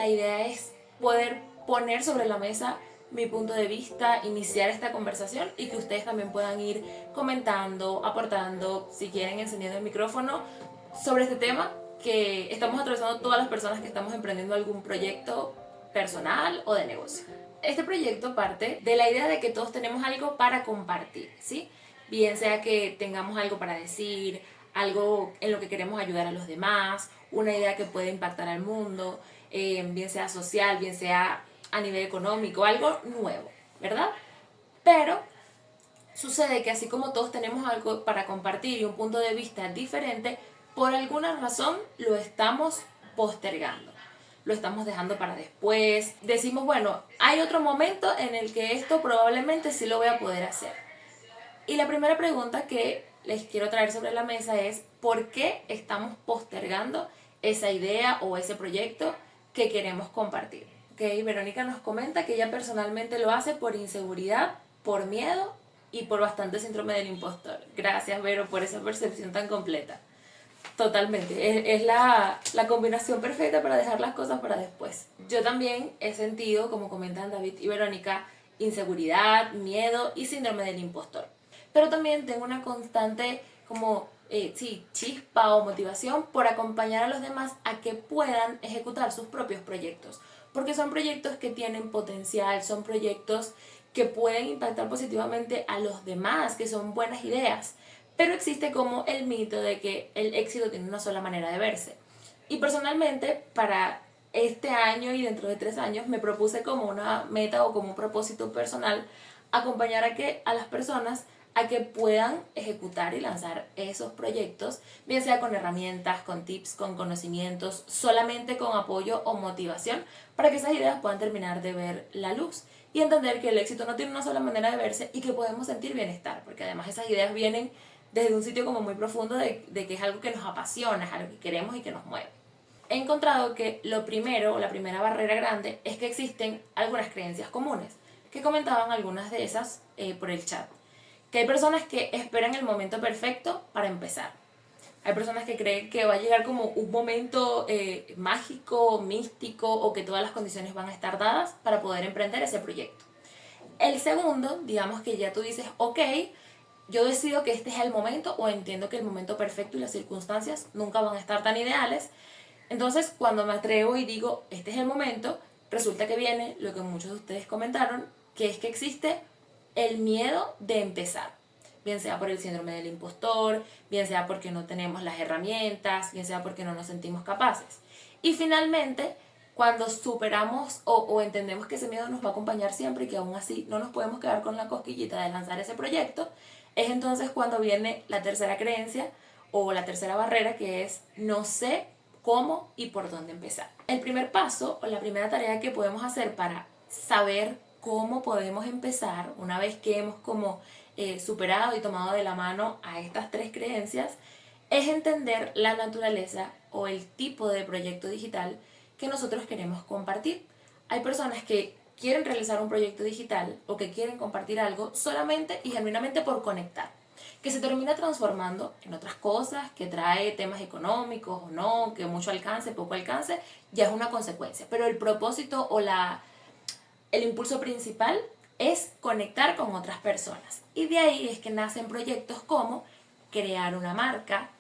la idea es poder poner sobre la mesa mi punto de vista, iniciar esta conversación y que ustedes también puedan ir comentando, aportando, si quieren encendiendo el micrófono sobre este tema que estamos atravesando todas las personas que estamos emprendiendo algún proyecto personal o de negocio. Este proyecto parte de la idea de que todos tenemos algo para compartir, ¿sí? Bien sea que tengamos algo para decir, algo en lo que queremos ayudar a los demás, una idea que puede impactar al mundo, bien sea social, bien sea a nivel económico, algo nuevo, ¿verdad? Pero sucede que así como todos tenemos algo para compartir y un punto de vista diferente, por alguna razón lo estamos postergando. Lo estamos dejando para después. Decimos, bueno, hay otro momento en el que esto probablemente sí lo voy a poder hacer. Y la primera pregunta que les quiero traer sobre la mesa es, ¿por qué estamos postergando esa idea o ese proyecto que queremos compartir? Okay, Verónica nos comenta que ella personalmente lo hace por inseguridad, por miedo y por bastante síndrome del impostor. Gracias, Vero, por esa percepción tan completa. Totalmente, es la combinación perfecta para dejar las cosas para después. Yo también he sentido, como comentan David y Verónica, inseguridad, miedo y síndrome del impostor. Pero también tengo una constante como chispa o motivación por acompañar a los demás a que puedan ejecutar sus propios proyectos. Porque son proyectos que tienen potencial, son proyectos que pueden impactar positivamente a los demás, que son buenas ideas. Pero existe como el mito de que el éxito tiene una sola manera de verse. Y personalmente, para este año y dentro de 3 años, me propuse como una meta o como un propósito personal acompañar a las personas a que puedan ejecutar y lanzar esos proyectos, bien sea con herramientas, con tips, con conocimientos, solamente con apoyo o motivación, para que esas ideas puedan terminar de ver la luz y entender que el éxito no tiene una sola manera de verse y que podemos sentir bienestar, porque además esas ideas vienen desde un sitio como muy profundo de que es algo que nos apasiona, es algo que queremos y que nos mueve. He encontrado que lo primero, o la primera barrera grande, es que existen algunas creencias comunes, que comentaban algunas de esas por el chat. Que hay personas que esperan el momento perfecto para empezar. Hay personas que creen que va a llegar como un momento mágico, místico, o que todas las condiciones van a estar dadas para poder emprender ese proyecto. El segundo, digamos que ya tú dices, ok, yo decido que este es el momento o entiendo que el momento perfecto y las circunstancias nunca van a estar tan ideales. Entonces, cuando me atrevo y digo, este es el momento, resulta que viene lo que muchos de ustedes comentaron, que es que existe el miedo de empezar. Bien sea por el síndrome del impostor, bien sea porque no tenemos las herramientas, bien sea porque no nos sentimos capaces. Y finalmente, cuando superamos o entendemos que ese miedo nos va a acompañar siempre y que aún así no nos podemos quedar con la cosquillita de lanzar ese proyecto, es entonces cuando viene la tercera creencia o la tercera barrera, que es no sé cómo y por dónde empezar. El primer paso o la primera tarea que podemos hacer para saber cómo podemos empezar, una vez que hemos como superado y tomado de la mano a estas 3 creencias, es entender la naturaleza o el tipo de proyecto digital que nosotros queremos compartir. Hay personas que quieren realizar un proyecto digital o que quieren compartir algo solamente y genuinamente por conectar, que se termina transformando en otras cosas, que trae temas económicos o no, que mucho alcance, poco alcance, ya es una consecuencia. Pero el propósito o el impulso principal es conectar con otras personas. Y de ahí es que nacen proyectos como crear una marca,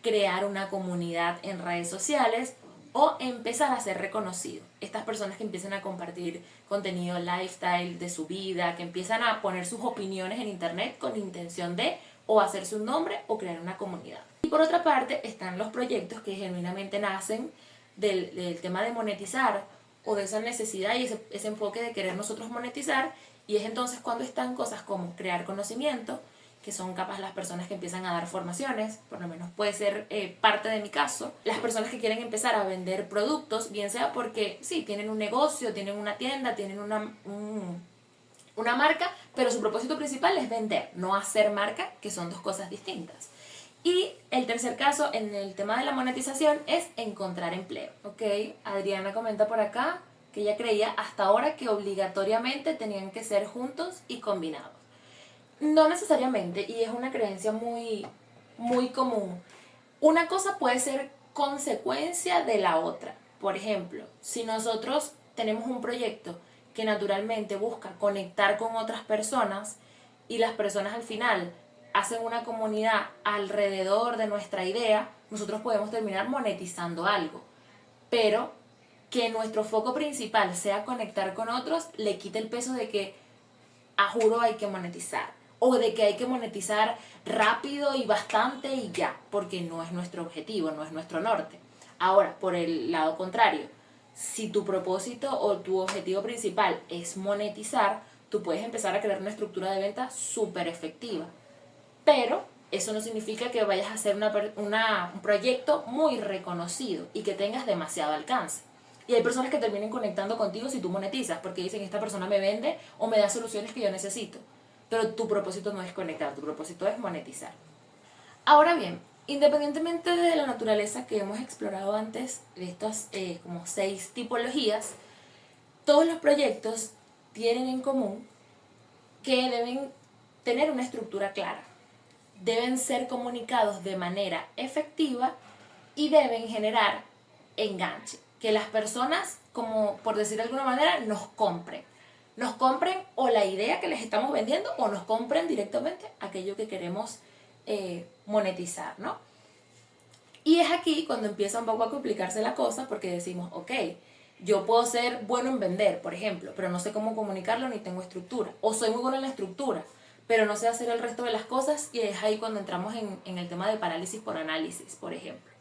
crear una comunidad en redes sociales o empezar a ser reconocido. Estas personas que empiezan a compartir contenido lifestyle de su vida, que empiezan a poner sus opiniones en internet con intención de o hacerse un nombre o crear una comunidad. Y por otra parte están los proyectos que genuinamente nacen del tema de monetizar o de esa necesidad y ese enfoque de querer nosotros monetizar, y es entonces cuando están cosas como crear conocimiento, que son capaz las personas que empiezan a dar formaciones, por lo menos puede ser parte de mi caso, las personas que quieren empezar a vender productos, bien sea porque sí, tienen un negocio, tienen una tienda, tienen una marca, pero su propósito principal es vender, no hacer marca, que son 2 cosas distintas. Y el tercer caso en el tema de la monetización es encontrar empleo. ¿Ok? Adriana comenta por acá que ella creía hasta ahora que obligatoriamente tenían que ser juntos y combinados. No necesariamente, y es una creencia muy, muy común. Una cosa puede ser consecuencia de la otra. por ejemplo, si nosotros tenemos un proyecto que naturalmente busca conectar con otras personas y las personas al final hacen una comunidad alrededor de nuestra idea, nosotros podemos terminar monetizando algo. Pero que nuestro foco principal sea conectar con otros, le quita el peso de que a juro hay que monetizar. O de que hay que monetizar rápido y bastante y ya, porque no es nuestro objetivo, no es nuestro norte. Ahora, por el lado contrario, si tu propósito o tu objetivo principal es monetizar, tú puedes empezar a crear una estructura de venta súper efectiva. Pero eso no significa que vayas a hacer un proyecto muy reconocido y que tengas demasiado alcance. Y hay personas que terminen conectando contigo si tú monetizas, porque dicen, esta persona me vende o me da soluciones que yo necesito. Pero tu propósito no es conectar, tu propósito es monetizar. Ahora bien, independientemente de la naturaleza que hemos explorado antes, de estas como 6 tipologías, todos los proyectos tienen en común que deben tener una estructura clara. Deben ser comunicados de manera efectiva y deben generar enganche. Que las personas, como por decir de alguna manera, nos compren. Nos compren o la idea que les estamos vendiendo o nos compren directamente aquello que queremos monetizar, ¿no? Y es aquí cuando empieza un poco a complicarse la cosa porque decimos, ok, yo puedo ser bueno en vender, por ejemplo, pero no sé cómo comunicarlo ni tengo estructura. O soy muy bueno en la estructura, pero no sé hacer el resto de las cosas, y es ahí cuando entramos en el tema de parálisis por análisis, por ejemplo.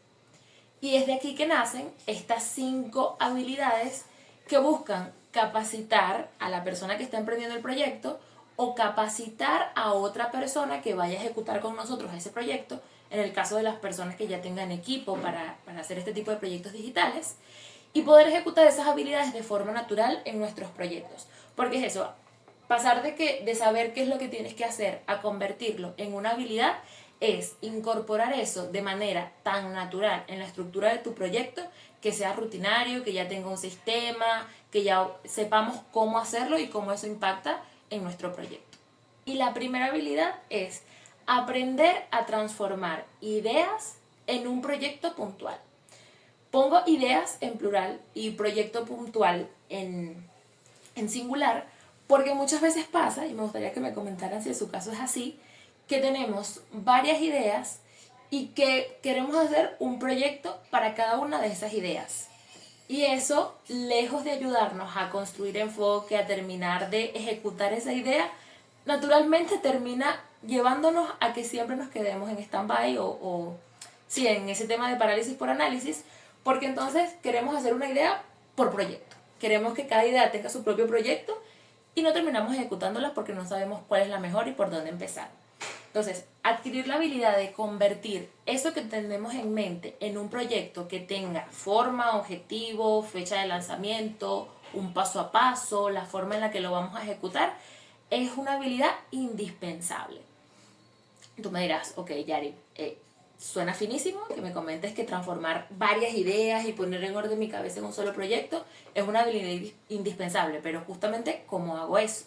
Y es de aquí que nacen estas 5 habilidades que buscan capacitar a la persona que está emprendiendo el proyecto o capacitar a otra persona que vaya a ejecutar con nosotros ese proyecto, en el caso de las personas que ya tengan equipo para hacer este tipo de proyectos digitales, y poder ejecutar esas habilidades de forma natural en nuestros proyectos. Porque es eso, pasar de saber qué es lo que tienes que hacer a convertirlo en una habilidad es incorporar eso de manera tan natural en la estructura de tu proyecto que sea rutinario, que ya tenga un sistema, que ya sepamos cómo hacerlo y cómo eso impacta en nuestro proyecto. Y la primera habilidad es aprender a transformar ideas en un proyecto puntual. Pongo ideas en plural y proyecto puntual en singular, porque muchas veces pasa, y me gustaría que me comentaran si en su caso es así, que tenemos varias ideas y que queremos hacer un proyecto para cada una de esas ideas. Y eso, lejos de ayudarnos a construir enfoque, a terminar de ejecutar esa idea, naturalmente termina llevándonos a que siempre nos quedemos en stand-by o sí, en ese tema de parálisis por análisis, porque entonces queremos hacer una idea por proyecto. Queremos que cada idea tenga su propio proyecto y no terminamos ejecutándolas porque no sabemos cuál es la mejor y por dónde empezar. Entonces, adquirir la habilidad de convertir eso que tenemos en mente en un proyecto que tenga forma, objetivo, fecha de lanzamiento, un paso a paso, la forma en la que lo vamos a ejecutar, es una habilidad indispensable. Tú me dirás, ok, Yari, suena finísimo que me comentes que transformar varias ideas y poner en orden mi cabeza en un solo proyecto es una habilidad indispensable, pero justamente, ¿cómo hago eso?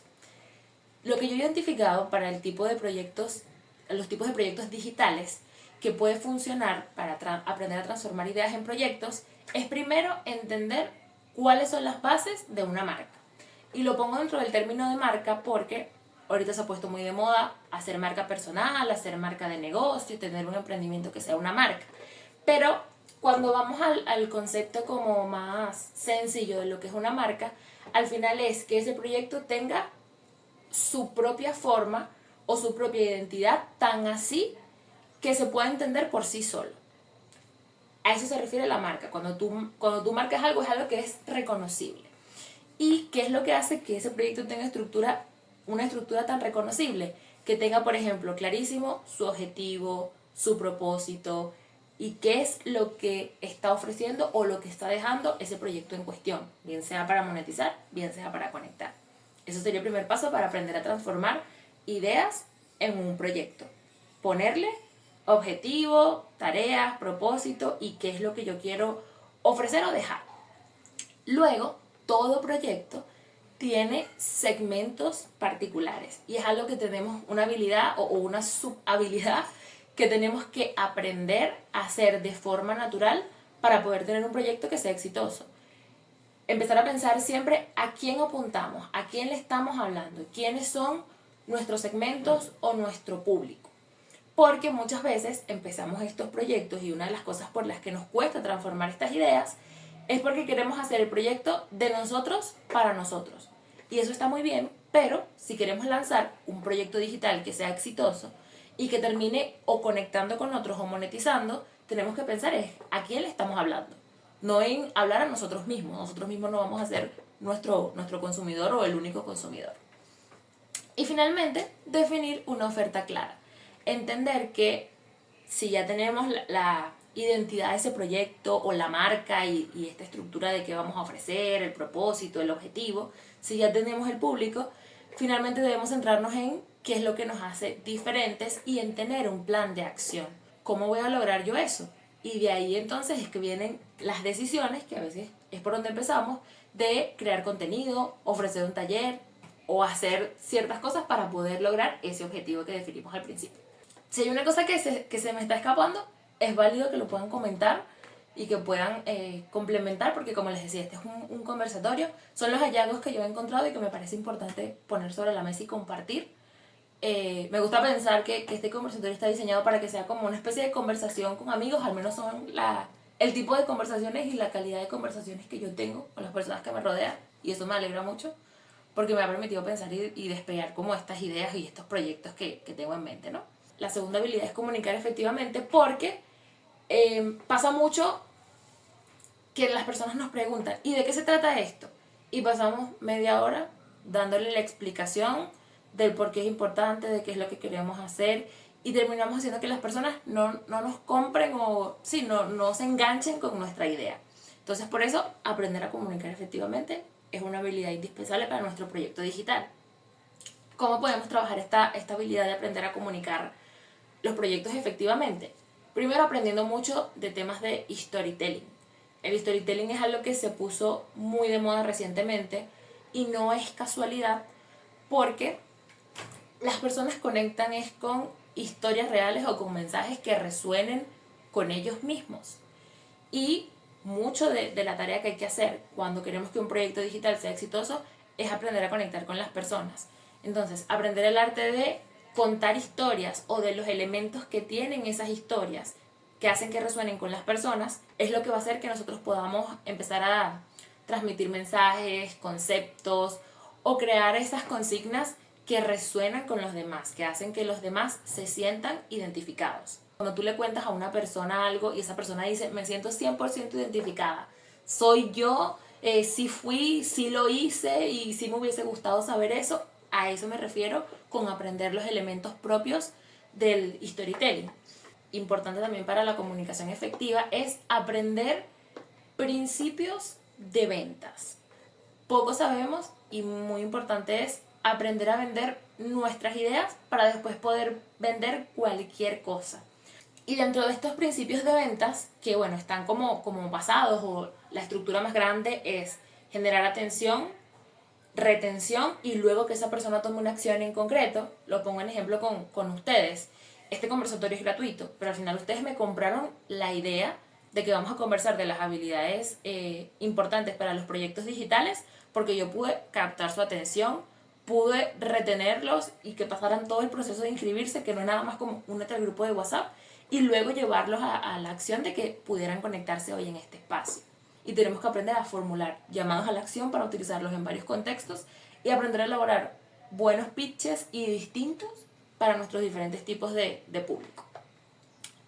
Lo que yo he identificado para el tipo de proyectos, los tipos de proyectos digitales que puede funcionar para aprender a transformar ideas en proyectos, es primero entender cuáles son las bases de una marca. Y lo pongo dentro del término de marca porque ahorita se ha puesto muy de moda hacer marca personal, hacer marca de negocio, tener un emprendimiento que sea una marca. Pero cuando vamos al concepto como más sencillo de lo que es una marca, al final es que ese proyecto tenga su propia forma o su propia identidad, tan así que se pueda entender por sí solo. A eso se refiere la marca. Cuando tú marcas algo, es algo que es reconocible. ¿Y qué es lo que hace que ese proyecto tenga una estructura tan reconocible? Que tenga, por ejemplo, clarísimo su objetivo, su propósito y qué es lo que está ofreciendo o lo que está dejando ese proyecto en cuestión, bien sea para monetizar, bien sea para conectar. Eso sería el primer paso para aprender a transformar ideas en un proyecto. Ponerle objetivo, tareas, propósito y qué es lo que yo quiero ofrecer o dejar. Luego, todo proyecto tiene segmentos particulares y es algo que tenemos una habilidad o una subhabilidad que tenemos que aprender a hacer de forma natural para poder tener un proyecto que sea exitoso. empezar a pensar siempre a quién apuntamos, a quién le estamos hablando, quiénes son nuestros segmentos o nuestro público. Porque muchas veces empezamos estos proyectos y una de las cosas por las que nos cuesta transformar estas ideas es porque queremos hacer el proyecto de nosotros para nosotros. Y eso está muy bien, pero si queremos lanzar un proyecto digital que sea exitoso y que termine o conectando con otros o monetizando, tenemos que pensar es a quién le estamos hablando. No en hablar a nosotros mismos. Nosotros mismos no vamos a ser nuestro consumidor o el único consumidor. Y finalmente, definir una oferta clara. Entender que si ya tenemos la identidad de ese proyecto o la marca y esta estructura de qué vamos a ofrecer, el propósito, el objetivo, si ya tenemos el público, finalmente debemos centrarnos en qué es lo que nos hace diferentes y en tener un plan de acción. ¿Cómo voy a lograr yo eso? Y de ahí entonces es que vienen las decisiones, que a veces es por donde empezamos, de crear contenido, ofrecer un taller o hacer ciertas cosas para poder lograr ese objetivo que definimos al principio. Si hay una cosa que se me está escapando, es válido que lo puedan comentar y que puedan complementar, porque como les decía, este es un conversatorio, son los hallazgos que yo he encontrado y que me parece importante poner sobre la mesa y compartir. Me gusta pensar que este conversatorio está diseñado para que sea como una especie de conversación con amigos, al menos son el tipo de conversaciones y la calidad de conversaciones que yo tengo con las personas que me rodean, y eso me alegra mucho porque me ha permitido pensar y despegar como estas ideas y estos proyectos que tengo en mente, ¿no? La segunda habilidad es comunicar efectivamente, porque pasa mucho que las personas nos preguntan ¿y de qué se trata esto? Y pasamos media hora dándole la explicación del por qué es importante, de qué es lo que queremos hacer, y terminamos haciendo que las personas no nos compren o sí, no se enganchen con nuestra idea. Entonces, por eso, aprender a comunicar efectivamente es una habilidad indispensable para nuestro proyecto digital. ¿Cómo podemos trabajar esta habilidad de aprender a comunicar los proyectos efectivamente? Primero, aprendiendo mucho de temas de storytelling. El storytelling es algo que se puso muy de moda recientemente y no es casualidad, porque las personas conectan es con historias reales o con mensajes que resuenen con ellos mismos. Y mucho de la tarea que hay que hacer cuando queremos que un proyecto digital sea exitoso es aprender a conectar con las personas. Entonces, aprender el arte de contar historias o de los elementos que tienen esas historias que hacen que resuenen con las personas es lo que va a hacer que nosotros podamos empezar a transmitir mensajes, conceptos o crear esas consignas que resuenan con los demás, que hacen que los demás se sientan identificados. Cuando tú le cuentas a una persona algo y esa persona dice, me siento 100% identificada, soy yo, sí fui, sí lo hice y sí me hubiese gustado saber eso, a eso me refiero con aprender los elementos propios del storytelling. Importante también para la comunicación efectiva es aprender principios de ventas. Poco sabemos y muy importante es aprender a vender nuestras ideas para después poder vender cualquier cosa. Y dentro de estos principios de ventas, que bueno, están como basados, o la estructura más grande es generar atención, retención y luego que esa persona tome una acción en concreto. Lo pongo en ejemplo con ustedes. Este conversatorio es gratuito, pero al final ustedes me compraron la idea de que vamos a conversar de las habilidades importantes para los proyectos digitales, porque yo pude captar su atención, pude retenerlos y que pasaran todo el proceso de inscribirse, que no es nada más como únete al grupo de WhatsApp, y luego llevarlos a la acción de que pudieran conectarse hoy en este espacio. Y tenemos que aprender a formular llamados a la acción para utilizarlos en varios contextos y aprender a elaborar buenos pitches y distintos para nuestros diferentes tipos de público.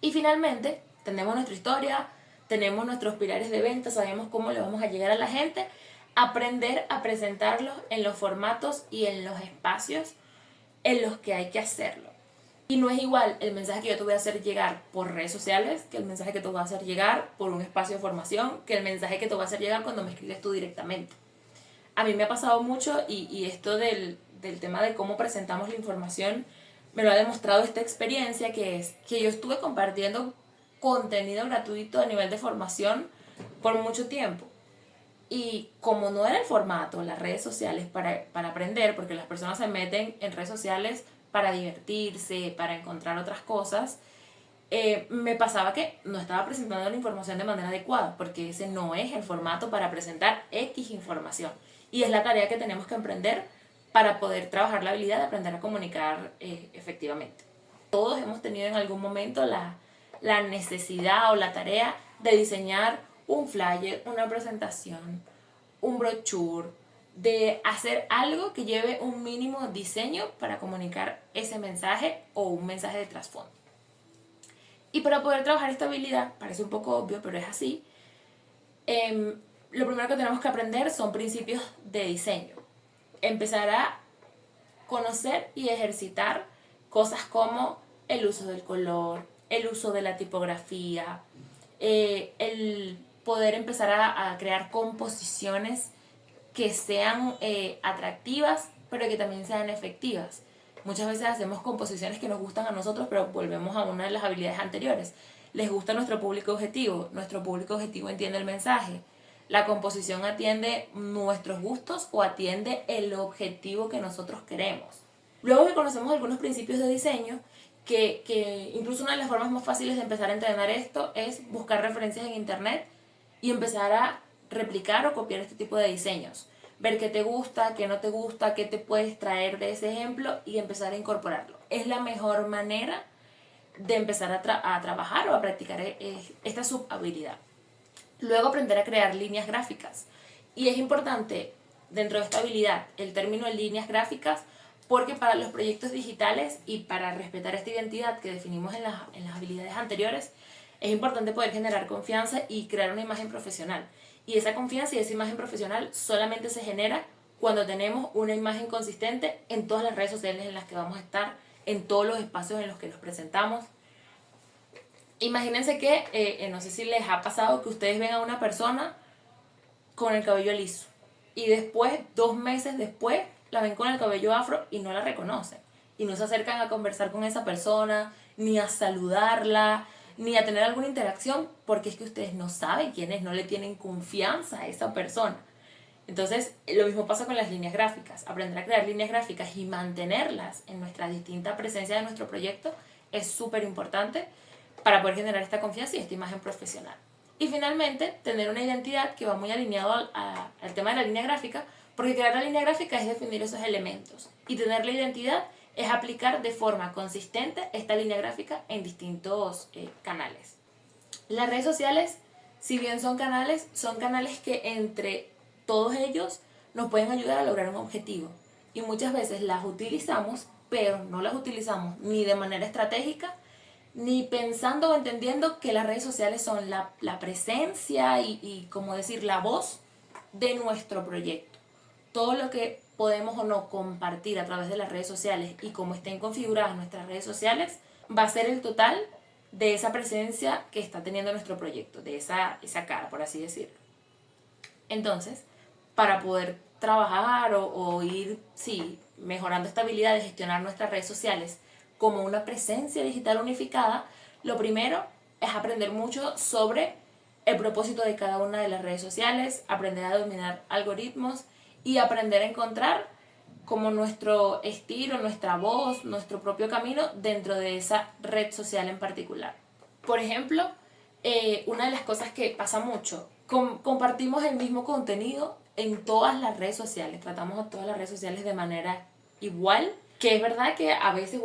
Y finalmente, tenemos nuestra historia, tenemos nuestros pilares de venta, sabemos cómo le vamos a llegar a la gente. Aprender a presentarlos en los formatos y en los espacios en los que hay que hacerlo. Y no es igual el mensaje que yo te voy a hacer llegar por redes sociales que el mensaje que te voy a hacer llegar por un espacio de formación, que el mensaje que te voy a hacer llegar cuando me escribes tú directamente. A mí me ha pasado mucho y esto del tema de cómo presentamos la información me lo ha demostrado esta experiencia, que es que yo estuve compartiendo contenido gratuito a nivel de formación por mucho tiempo. Y como no era el formato, las redes sociales para aprender, porque las personas se meten en redes sociales para divertirse, para encontrar otras cosas, me pasaba que no estaba presentando la información de manera adecuada, porque ese no es el formato para presentar X información. Y es la tarea que tenemos que emprender para poder trabajar la habilidad de aprender a comunicar efectivamente. Todos hemos tenido en algún momento la necesidad o la tarea de diseñar un flyer, una presentación, un brochure, de hacer algo que lleve un mínimo diseño para comunicar ese mensaje o un mensaje de trasfondo. Y para poder trabajar esta habilidad, parece un poco obvio, pero es así, lo primero que tenemos que aprender son principios de diseño. Empezar a conocer y ejercitar cosas como el uso del color, el uso de la tipografía, el poder empezar a crear composiciones que sean atractivas, pero que también sean efectivas. Muchas veces hacemos composiciones que nos gustan a nosotros, pero volvemos a una de las habilidades anteriores. Les gusta nuestro público objetivo entiende el mensaje. La composición atiende nuestros gustos o atiende el objetivo que nosotros queremos. Luego que conocemos algunos principios de diseño, que incluso una de las formas más fáciles de empezar a entrenar esto es buscar referencias en internet y empezar a replicar o copiar este tipo de diseños. Ver qué te gusta, qué no te gusta, qué te puedes traer de ese ejemplo y empezar a incorporarlo. Es la mejor manera de empezar a trabajar o a practicar esta subhabilidad. Luego aprender a crear líneas gráficas. Y es importante dentro de esta habilidad el término de líneas gráficas, porque para los proyectos digitales y para respetar esta identidad que definimos en las habilidades anteriores, es importante poder generar confianza y crear una imagen profesional. Y esa confianza y esa imagen profesional solamente se genera cuando tenemos una imagen consistente en todas las redes sociales en las que vamos a estar, en todos los espacios en los que nos presentamos. Imagínense que, no sé si les ha pasado que ustedes ven a una persona con el cabello liso y después, 2 meses después, la ven con el cabello afro y no la reconocen. Y no se acercan a conversar con esa persona, ni a saludarla, ni a tener alguna interacción, porque es que ustedes no saben quién es, no le tienen confianza a esa persona. Entonces, lo mismo pasa con las líneas gráficas. Aprender a crear líneas gráficas y mantenerlas en nuestra distinta presencia de nuestro proyecto es súper importante para poder generar esta confianza y esta imagen profesional. Y finalmente, tener una identidad que va muy alineado al tema de la línea gráfica, porque crear la línea gráfica es definir esos elementos. Y tener la identidad es aplicar de forma consistente esta línea gráfica en distintos canales. Las redes sociales, si bien son canales que entre todos ellos nos pueden ayudar a lograr un objetivo. Y muchas veces las utilizamos, pero no las utilizamos ni de manera estratégica, ni pensando o entendiendo que las redes sociales son la presencia y como decir, la voz de nuestro proyecto. Todo lo que podemos o no compartir a través de las redes sociales y cómo estén configuradas nuestras redes sociales va a ser el total de esa presencia que está teniendo nuestro proyecto, de esa cara, por así decirlo. Entonces, para poder trabajar o ir mejorando esta habilidad de gestionar nuestras redes sociales como una presencia digital unificada, lo primero es aprender mucho sobre el propósito de cada una de las redes sociales, aprender a dominar algoritmos y aprender a encontrar como nuestro estilo, nuestra voz, nuestro propio camino dentro de esa red social en particular. Por ejemplo, una de las cosas que pasa mucho, compartimos el mismo contenido en todas las redes sociales, tratamos a todas las redes sociales de manera igual, que es verdad que a veces,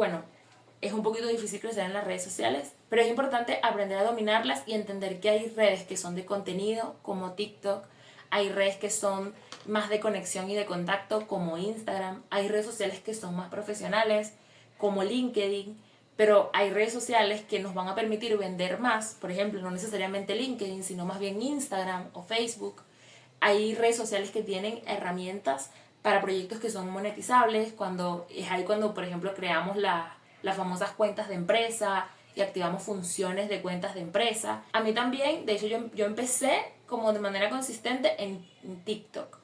es un poquito difícil crecer en las redes sociales, pero es importante aprender a dominarlas y entender que hay redes que son de contenido, como TikTok, hay redes que son más de conexión y de contacto, como Instagram, hay redes sociales que son más profesionales, como LinkedIn, pero hay redes sociales que nos van a permitir vender más, por ejemplo, no necesariamente LinkedIn, sino más bien Instagram o Facebook. Hay redes sociales que tienen herramientas para proyectos que son monetizables, es ahí cuando, por ejemplo, creamos las famosas cuentas de empresa y activamos funciones de cuentas de empresa. A mí también, de hecho, yo empecé como de manera consistente en TikTok,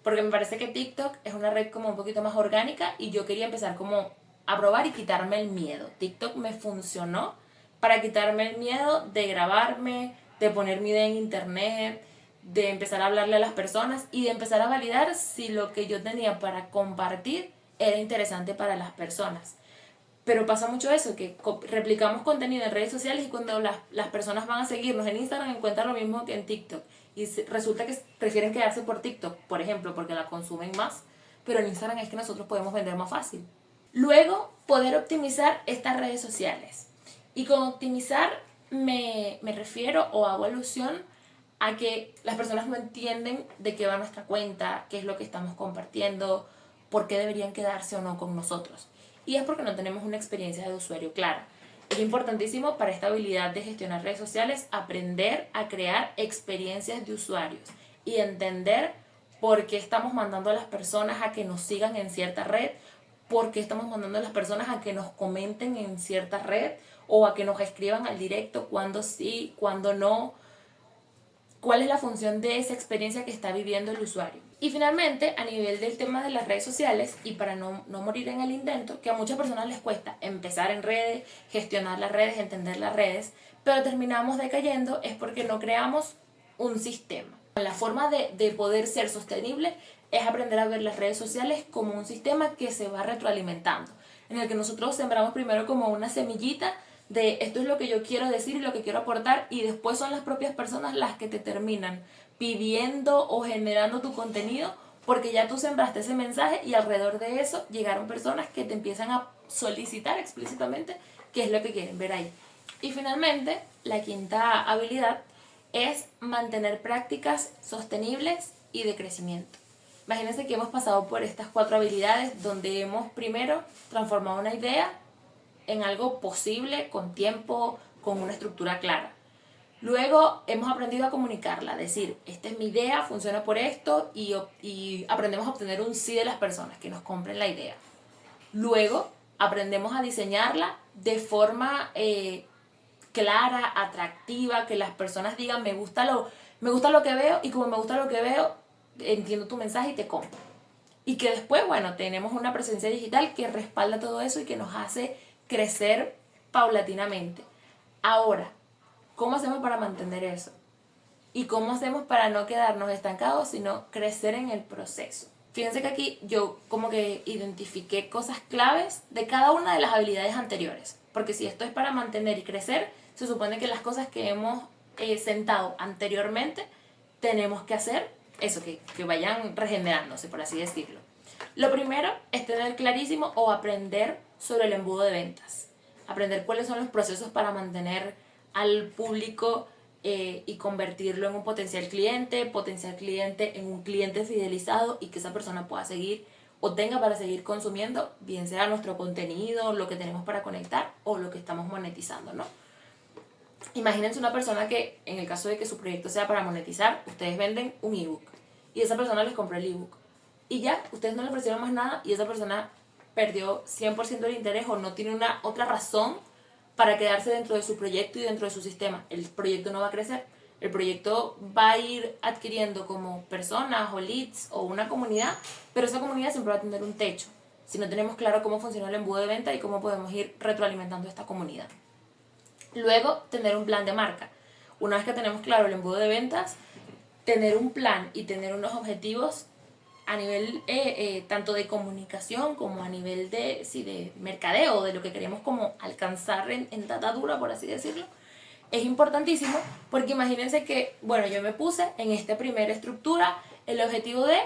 porque me parece que TikTok es una red como un poquito más orgánica y yo quería empezar como a probar y quitarme el miedo. TikTok me funcionó para quitarme el miedo de grabarme, de poner mi idea en internet, de empezar a hablarle a las personas y de empezar a validar si lo que yo tenía para compartir era interesante para las personas. Pero pasa mucho eso, que replicamos contenido en redes sociales y cuando las personas van a seguirnos en Instagram encuentran lo mismo que en TikTok. Y resulta que prefieren quedarse por TikTok, por ejemplo, porque la consumen más. Pero en Instagram es que nosotros podemos vender más fácil. Luego, poder optimizar estas redes sociales. Y con optimizar me refiero o hago alusión a que las personas no entienden de qué va nuestra cuenta, qué es lo que estamos compartiendo, por qué deberían quedarse o no con nosotros. Y es porque no tenemos una experiencia de usuario clara. Es importantísimo para esta habilidad de gestionar redes sociales aprender a crear experiencias de usuarios y entender por qué estamos mandando a las personas a que nos sigan en cierta red, por qué estamos mandando a las personas a que nos comenten en cierta red o a que nos escriban al directo cuando sí, cuando no, cuál es la función de esa experiencia que está viviendo el usuario. Y finalmente, a nivel del tema de las redes sociales, y para no morir en el intento, que a muchas personas les cuesta empezar en redes, gestionar las redes, entender las redes, pero terminamos decayendo es porque no creamos un sistema. La forma de poder ser sostenible es aprender a ver las redes sociales como un sistema que se va retroalimentando, en el que nosotros sembramos primero como una semillita de esto es lo que yo quiero decir y lo que quiero aportar, y después son las propias personas las que te terminan pidiendo o generando tu contenido porque ya tú sembraste ese mensaje y alrededor de eso llegaron personas que te empiezan a solicitar explícitamente qué es lo que quieren ver ahí. Y finalmente, la quinta habilidad es mantener prácticas sostenibles y de crecimiento. Imagínense que hemos pasado por estas 4 habilidades donde hemos primero transformado una idea en algo posible, con tiempo, con una estructura clara. Luego hemos aprendido a comunicarla, decir, esta es mi idea, funciona por esto, y aprendemos a obtener un sí de las personas que nos compren la idea. Luego aprendemos a diseñarla de forma clara, atractiva, que las personas digan, me gusta lo que veo, y como me gusta lo que veo, entiendo tu mensaje y te compro. Y que después, bueno, tenemos una presencia digital que respalda todo eso y que nos hace crecer paulatinamente. Ahora, ¿cómo hacemos para mantener eso? ¿Y cómo hacemos para no quedarnos estancados, sino crecer en el proceso? Fíjense que aquí yo como que identifiqué cosas claves de cada una de las habilidades anteriores. Porque si esto es para mantener y crecer, se supone que las cosas que hemos sentado anteriormente tenemos que hacer eso, que vayan regenerándose, por así decirlo. Lo primero es tener clarísimo o aprender sobre el embudo de ventas. Aprender cuáles son los procesos para mantener al público y convertirlo en un potencial cliente en un cliente fidelizado y que esa persona pueda seguir o tenga para seguir consumiendo, bien sea nuestro contenido, lo que tenemos para conectar o lo que estamos monetizando, ¿no? Imagínense una persona que, en el caso de que su proyecto sea para monetizar, ustedes venden un ebook y esa persona les compró el ebook y ya, ustedes no le ofrecieron más nada y esa persona perdió 100% el interés o no tiene una otra razón para quedarse dentro de su proyecto y dentro de su sistema. El proyecto no va a crecer, el proyecto va a ir adquiriendo como personas o leads o una comunidad, pero esa comunidad siempre va a tener un techo si no tenemos claro cómo funciona el embudo de venta y cómo podemos ir retroalimentando esta comunidad. Luego, tener un plan de marca. Una vez que tenemos claro el embudo de ventas, tener un plan y tener unos objetivos a nivel tanto de comunicación como a nivel de mercadeo, de lo que queremos como alcanzar en data dura, por así decirlo, es importantísimo porque imagínense que, bueno, yo me puse en esta primera estructura el objetivo de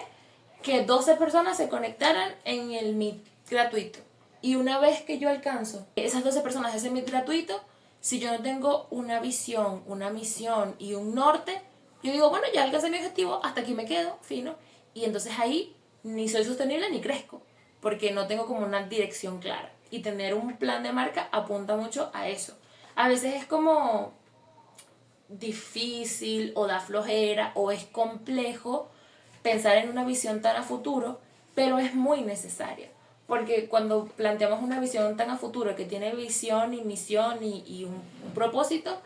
que 12 personas se conectaran en el Meet gratuito. Y una vez que yo alcanzo esas 12 personas ese Meet gratuito, si yo no tengo una visión, una misión y un norte, yo digo, bueno, ya alcancé mi objetivo, hasta aquí me quedo, fino. Y entonces ahí ni soy sostenible ni crezco, porque no tengo como una dirección clara. Y tener un plan de marca apunta mucho a eso. A veces es como difícil o da flojera o es complejo pensar en una visión tan a futuro, pero es muy necesaria. Porque cuando planteamos una visión tan a futuro que tiene visión y misión y un propósito,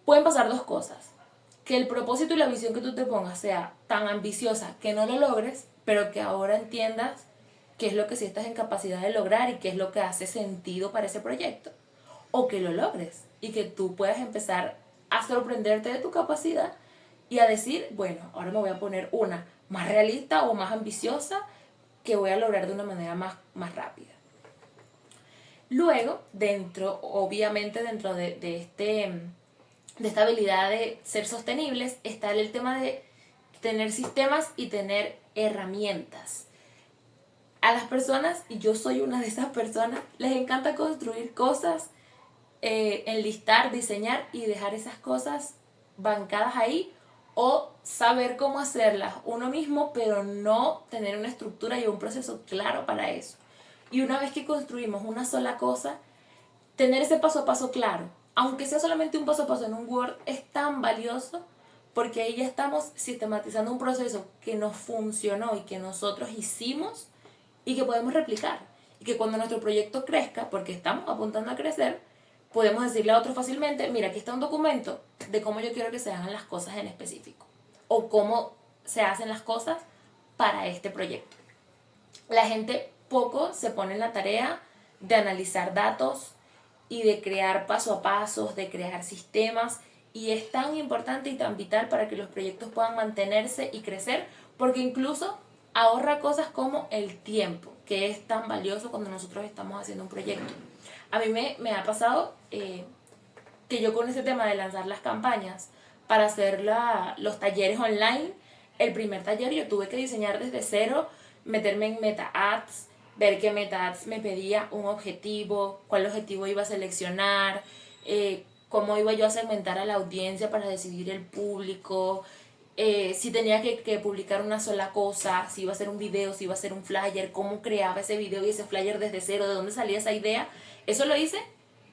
pueden pasar 2 cosas. Que el propósito y la visión que tú te pongas sea tan ambiciosa que no lo logres, pero que ahora entiendas qué es lo que sí estás en capacidad de lograr y qué es lo que hace sentido para ese proyecto. O que lo logres y que tú puedas empezar a sorprenderte de tu capacidad y a decir, bueno, ahora me voy a poner una más realista o más ambiciosa que voy a lograr de una manera más rápida. Luego, obviamente dentro de esta habilidad de ser sostenibles, está el tema de tener sistemas y tener herramientas. A las personas, y yo soy una de esas personas, les encanta construir cosas, enlistar, diseñar y dejar esas cosas bancadas ahí, o saber cómo hacerlas uno mismo, pero no tener una estructura y un proceso claro para eso. Y una vez que construimos una sola cosa, tener ese paso a paso claro, aunque sea solamente un paso a paso en un Word, es tan valioso, porque ahí ya estamos sistematizando un proceso que nos funcionó y que nosotros hicimos y que podemos replicar. Y que cuando nuestro proyecto crezca, porque estamos apuntando a crecer, podemos decirle a otros fácilmente, mira, aquí está un documento de cómo yo quiero que se hagan las cosas en específico, o cómo se hacen las cosas para este proyecto. La gente poco se pone en la tarea de analizar datos y de crear paso a paso, de crear sistemas, y es tan importante y tan vital para que los proyectos puedan mantenerse y crecer, porque incluso ahorra cosas como el tiempo, que es tan valioso cuando nosotros estamos haciendo un proyecto. A mí me ha pasado que yo con ese tema de lanzar las campañas para hacer los talleres online, el primer taller yo tuve que diseñar desde cero, meterme en Meta Ads, ver qué Meta Ads me pedía un objetivo, cuál objetivo iba a seleccionar, cómo iba yo a segmentar a la audiencia para decidir el público, si tenía que publicar una sola cosa, si iba a ser un video, si iba a ser un flyer, cómo creaba ese video y ese flyer desde cero, de dónde salía esa idea. Eso lo hice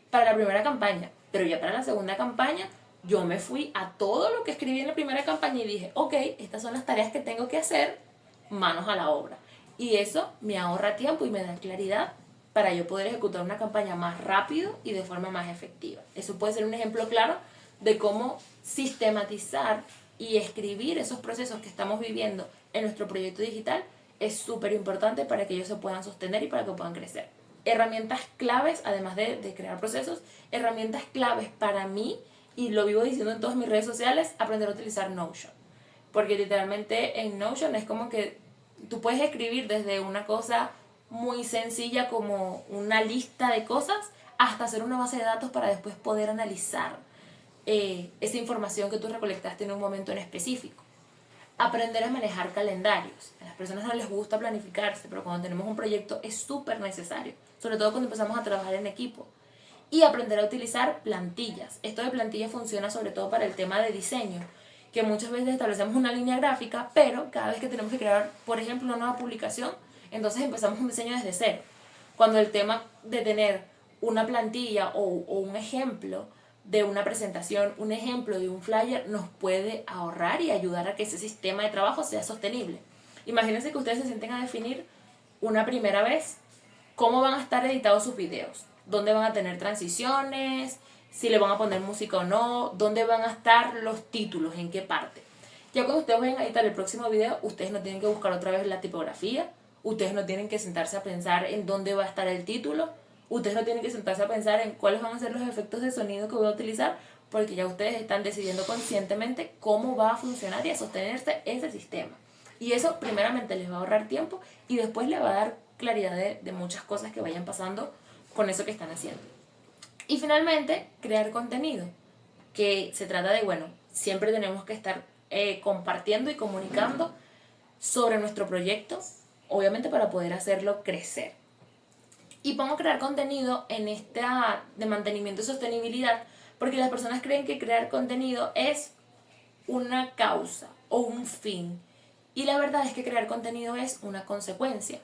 para la primera campaña, pero ya para la segunda campaña yo me fui a todo lo que escribí en la primera campaña y dije, ok, estas son las tareas que tengo que hacer, manos a la obra. Y eso me ahorra tiempo y me da claridad para yo poder ejecutar una campaña más rápido y de forma más efectiva. Eso puede ser un ejemplo claro de cómo sistematizar y escribir esos procesos que estamos viviendo en nuestro proyecto digital es súper importante para que ellos se puedan sostener y para que puedan crecer. Herramientas claves, además de crear procesos, herramientas claves para mí, y lo vivo diciendo en todas mis redes sociales, aprender a utilizar Notion. Porque literalmente en Notion es como que tú puedes escribir desde una cosa muy sencilla como una lista de cosas hasta hacer una base de datos para después poder analizar esa información que tú recolectaste en un momento en específico. Aprender a manejar calendarios. A las personas no les gusta planificarse, pero cuando tenemos un proyecto es súper necesario, sobre todo cuando empezamos a trabajar en equipo. Y aprender a utilizar plantillas. Esto de plantillas funciona sobre todo para el tema de diseño, que muchas veces establecemos una línea gráfica, pero cada vez que tenemos que crear, por ejemplo, una nueva publicación, entonces empezamos un diseño desde cero. Cuando el tema de tener una plantilla o un ejemplo de una presentación, un ejemplo de un flyer, nos puede ahorrar y ayudar a que ese sistema de trabajo sea sostenible. Imagínense que ustedes se sienten a definir una primera vez cómo van a estar editados sus videos, dónde van a tener transiciones, si le van a poner música o no, dónde van a estar los títulos, en qué parte. Ya cuando ustedes vayan a editar el próximo video, ustedes no tienen que buscar otra vez la tipografía, ustedes no tienen que sentarse a pensar en dónde va a estar el título, ustedes no tienen que sentarse a pensar en cuáles van a ser los efectos de sonido que voy a utilizar, porque ya ustedes están decidiendo conscientemente cómo va a funcionar y a sostenerse ese sistema. Y eso primeramente les va a ahorrar tiempo y después les va a dar claridad de muchas cosas que vayan pasando con eso que están haciendo. Y finalmente, crear contenido, que se trata de, bueno, siempre tenemos que estar compartiendo y comunicando sobre nuestro proyecto, obviamente para poder hacerlo crecer. Y pongo crear contenido en esta de mantenimiento y sostenibilidad, porque las personas creen que crear contenido es una causa o un fin. Y la verdad es que crear contenido es una consecuencia.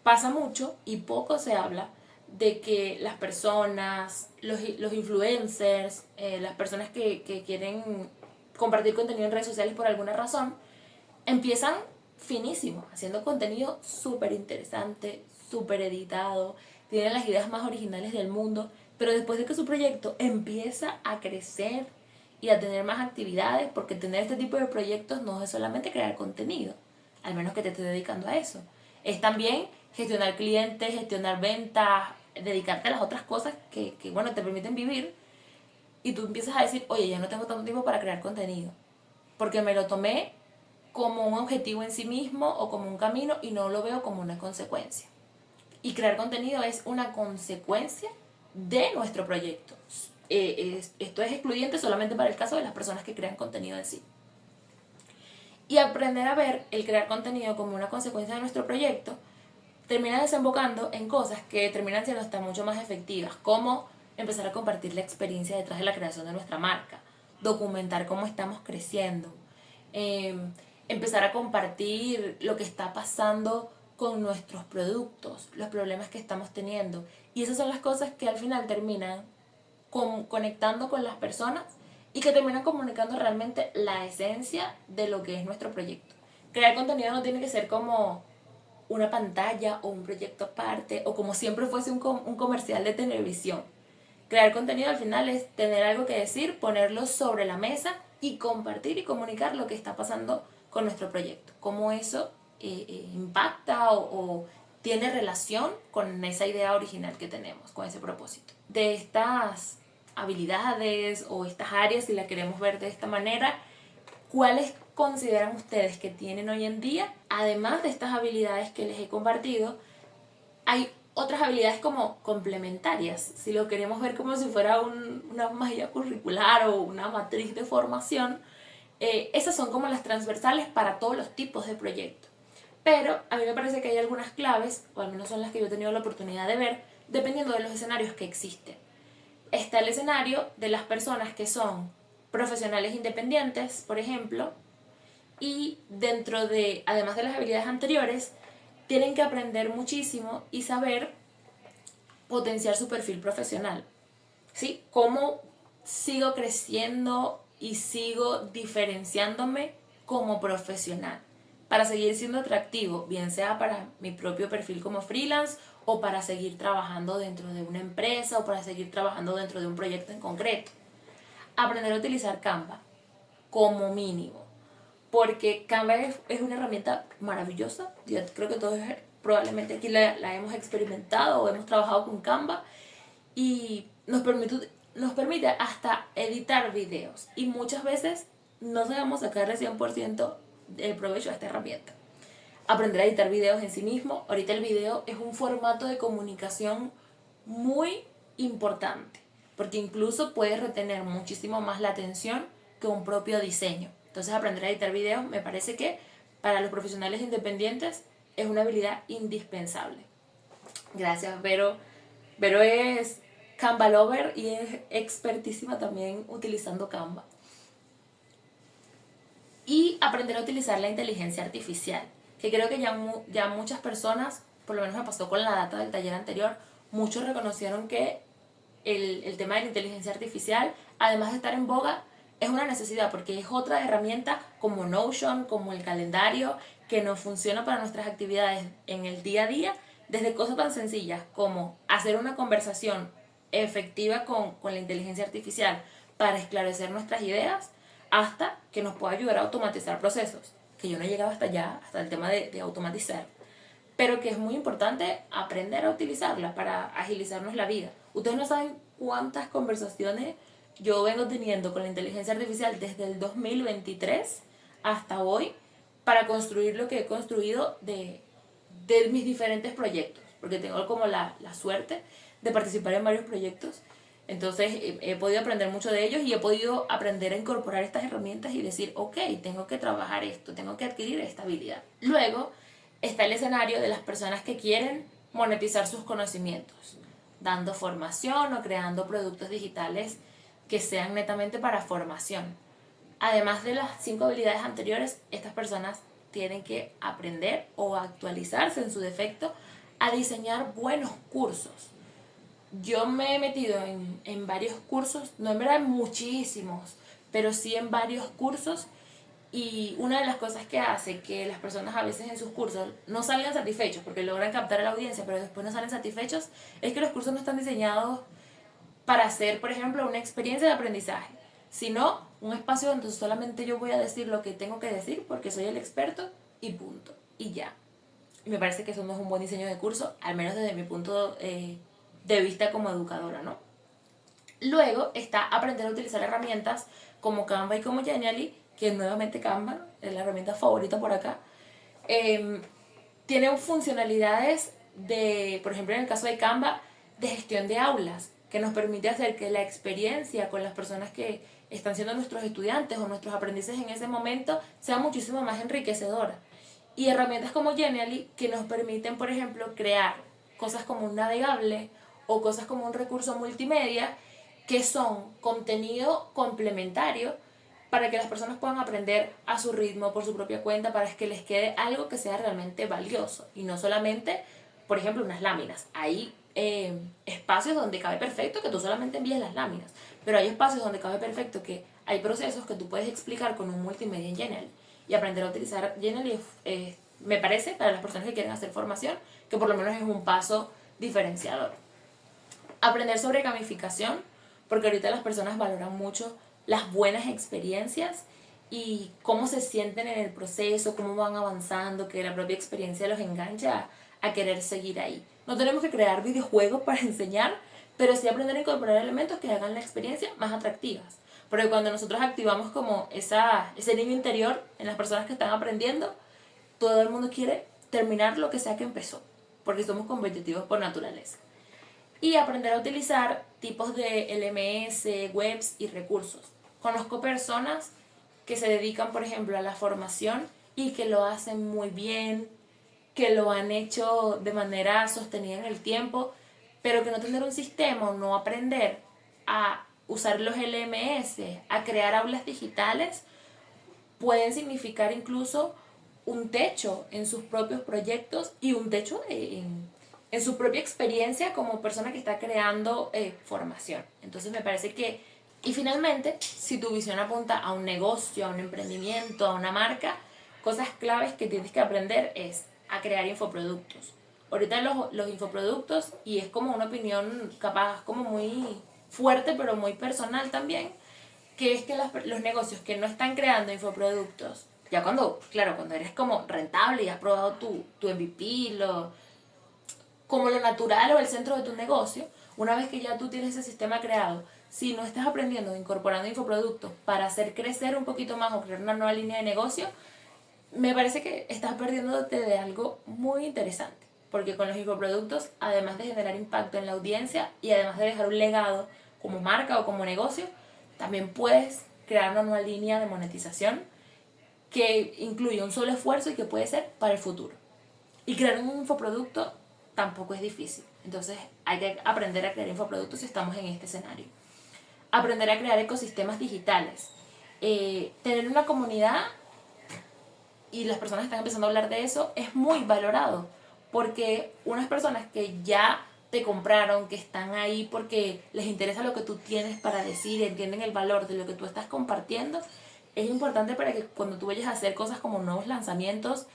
Pasa mucho y poco se habla de que las personas, los influencers, las personas que quieren compartir contenido en redes sociales por alguna razón, empiezan finísimos, haciendo contenido súper interesante, súper editado, tienen las ideas más originales del mundo, pero después de que su proyecto empieza a crecer y a tener más actividades, porque tener este tipo de proyectos no es solamente crear contenido, al menos que te estés dedicando a eso, es también gestionar clientes, gestionar ventas, dedicarte a las otras cosas que bueno, te permiten vivir, y tú empiezas a decir, oye, ya no tengo tanto tiempo para crear contenido, porque me lo tomé como un objetivo en sí mismo o como un camino y no lo veo como una consecuencia. Y crear contenido es una consecuencia de nuestro proyecto. Esto es excluyente solamente para el caso de las personas que crean contenido en sí. Y aprender a ver el crear contenido como una consecuencia de nuestro proyecto termina desembocando en cosas que terminan siendo hasta mucho más efectivas, como empezar a compartir la experiencia detrás de la creación de nuestra marca, documentar cómo estamos creciendo, empezar a compartir lo que está pasando con nuestros productos, los problemas que estamos teniendo. Y esas son las cosas que al final terminan conectando con las personas y que terminan comunicando realmente la esencia de lo que es nuestro proyecto. Crear contenido no tiene que ser como una pantalla o un proyecto aparte o como siempre fuese un comercial de televisión. Crear contenido al final es tener algo que decir, ponerlo sobre la mesa y compartir y comunicar lo que está pasando con nuestro proyecto. Cómo eso impacta o tiene relación con esa idea original que tenemos, con ese propósito. De estas habilidades o estas áreas, si las queremos ver de esta manera, ¿cuáles consideran ustedes que tienen hoy en día? Además de estas habilidades que les he compartido, hay otras habilidades como complementarias, si lo queremos ver como si fuera una malla curricular o una matriz de formación. Esas son como las transversales para todos los tipos de proyectos. Pero a mí me parece que hay algunas claves, o al menos son las que yo he tenido la oportunidad de ver, dependiendo de los escenarios que existen. Está el escenario de las personas que son profesionales independientes, por ejemplo, y dentro de, además de las habilidades anteriores, tienen que aprender muchísimo y saber potenciar su perfil profesional. ¿Sí? ¿Cómo sigo creciendo y sigo diferenciándome como profesional? Para seguir siendo atractivo, bien sea para mi propio perfil como freelance o para seguir trabajando dentro de una empresa o para seguir trabajando dentro de un proyecto en concreto. Aprender a utilizar Canva como mínimo, porque Canva es una herramienta maravillosa. Yo creo que todos probablemente aquí la hemos experimentado o hemos trabajado con Canva y nos permite hasta editar videos y muchas veces no sabemos sacarle 100% el provecho a esta herramienta. Aprender a editar videos en sí mismo. Ahorita el video es un formato de comunicación muy importante porque incluso puede retener muchísimo más la atención que un propio diseño. Entonces aprender a editar videos me parece que para los profesionales independientes es una habilidad indispensable. Gracias, Vero. Vero es Canva lover y es expertísima también utilizando Canva. Y aprender a utilizar la inteligencia artificial, que creo que ya muchas personas, por lo menos me pasó con la data del taller anterior, muchos reconocieron que el tema de la inteligencia artificial, además de estar en boga, es una necesidad porque es otra herramienta como Notion, como el calendario, que nos funciona para nuestras actividades en el día a día, desde cosas tan sencillas como hacer una conversación efectiva con la inteligencia artificial para esclarecer nuestras ideas, hasta que nos pueda ayudar a automatizar procesos, que yo no he llegado hasta allá, hasta el tema de automatizar, pero que es muy importante aprender a utilizarla para agilizarnos la vida. Ustedes no saben cuántas conversaciones yo vengo teniendo con la inteligencia artificial desde el 2023 hasta hoy para construir lo que he construido de mis diferentes proyectos, porque tengo como la suerte de participar en varios proyectos. Entonces he podido aprender mucho de ellos y he podido aprender a incorporar estas herramientas y decir, ok, tengo que trabajar esto, tengo que adquirir esta habilidad. Luego está el escenario de las personas que quieren monetizar sus conocimientos, dando formación o creando productos digitales que sean netamente para formación. Además de las 5 habilidades anteriores, estas personas tienen que aprender o actualizarse en su defecto a diseñar buenos cursos. Yo me he metido en varios cursos, no en verdad muchísimos, pero sí en varios cursos, y una de las cosas que hace que las personas a veces en sus cursos no salgan satisfechos porque logran captar a la audiencia pero después no salen satisfechos es que los cursos no están diseñados para hacer, por ejemplo, una experiencia de aprendizaje, sino un espacio donde solamente yo voy a decir lo que tengo que decir porque soy el experto y punto, y ya. Y me parece que eso no es un buen diseño de curso, al menos desde mi punto de vista como educadora, ¿no? Luego está aprender a utilizar herramientas como Canva y como Genially, que nuevamente Canva es la herramienta favorita por acá. Tiene funcionalidades por ejemplo en el caso de Canva, de gestión de aulas, que nos permite hacer que la experiencia con las personas que están siendo nuestros estudiantes o nuestros aprendices en ese momento sea muchísimo más enriquecedora. Y herramientas como Genially que nos permiten, por ejemplo, crear cosas como un navegable o cosas como un recurso multimedia que son contenido complementario para que las personas puedan aprender a su ritmo, por su propia cuenta, para que les quede algo que sea realmente valioso y no solamente, por ejemplo, unas láminas. Hay espacios donde cabe perfecto que tú solamente envíes las láminas, pero hay espacios donde cabe perfecto que hay procesos que tú puedes explicar con un multimedia en Genial y aprender a utilizar Genial me parece, para las personas que quieren hacer formación, que por lo menos es un paso diferenciador. Aprender sobre gamificación, porque ahorita las personas valoran mucho las buenas experiencias y cómo se sienten en el proceso, cómo van avanzando, que la propia experiencia los engancha a querer seguir ahí. No tenemos que crear videojuegos para enseñar, pero sí aprender a incorporar elementos que hagan la experiencia más atractivas. Porque cuando nosotros activamos como ese niño interior en las personas que están aprendiendo, todo el mundo quiere terminar lo que sea que empezó, porque somos competitivos por naturaleza. Y aprender a utilizar tipos de LMS, webs y recursos. Conozco personas que se dedican, por ejemplo, a la formación y que lo hacen muy bien, que lo han hecho de manera sostenida en el tiempo, pero que no tener un sistema o no aprender a usar los LMS, a crear aulas digitales, pueden significar incluso un techo en sus propios proyectos y un techo en su propia experiencia como persona que está creando formación. Entonces me parece que, y finalmente, si tu visión apunta a un negocio, a un emprendimiento, a una marca, cosas claves que tienes que aprender es a crear infoproductos. Ahorita los infoproductos, y es como una opinión capaz como muy fuerte, pero muy personal también, que es que los negocios que no están creando infoproductos, ya cuando, claro, cuando eres como rentable y has probado tu MVP, como lo natural o el centro de tu negocio, una vez que ya tú tienes ese sistema creado, si no estás aprendiendo, incorporando infoproductos para hacer crecer un poquito más o crear una nueva línea de negocio, me parece que estás perdiéndote de algo muy interesante. Porque con los infoproductos, además de generar impacto en la audiencia y además de dejar un legado como marca o como negocio, también puedes crear una nueva línea de monetización que incluye un solo esfuerzo y que puede ser para el futuro. Y crear un infoproducto tampoco es difícil. Entonces hay que aprender a crear infoproductos si estamos en este escenario. Aprender a crear ecosistemas digitales. Tener una comunidad, y las personas están empezando a hablar de eso, es muy valorado. Porque unas personas que ya te compraron, que están ahí porque les interesa lo que tú tienes para decir, entienden el valor de lo que tú estás compartiendo, es importante para que cuando tú vayas a hacer cosas como nuevos lanzamientos,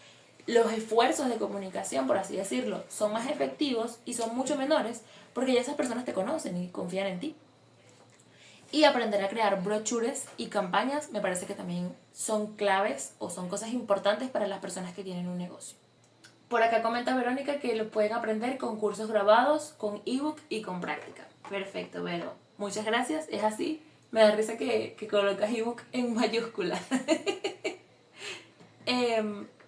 los esfuerzos de comunicación, por así decirlo, son más efectivos y son mucho menores porque ya esas personas te conocen y confían en ti. Y aprender a crear brochures y campañas me parece que también son claves o son cosas importantes para las personas que tienen un negocio. Por acá comenta Verónica que lo pueden aprender con cursos grabados, con ebook y con práctica. Perfecto, Vero. Muchas gracias. Es así. Me da risa que colocas ebook en mayúsculas.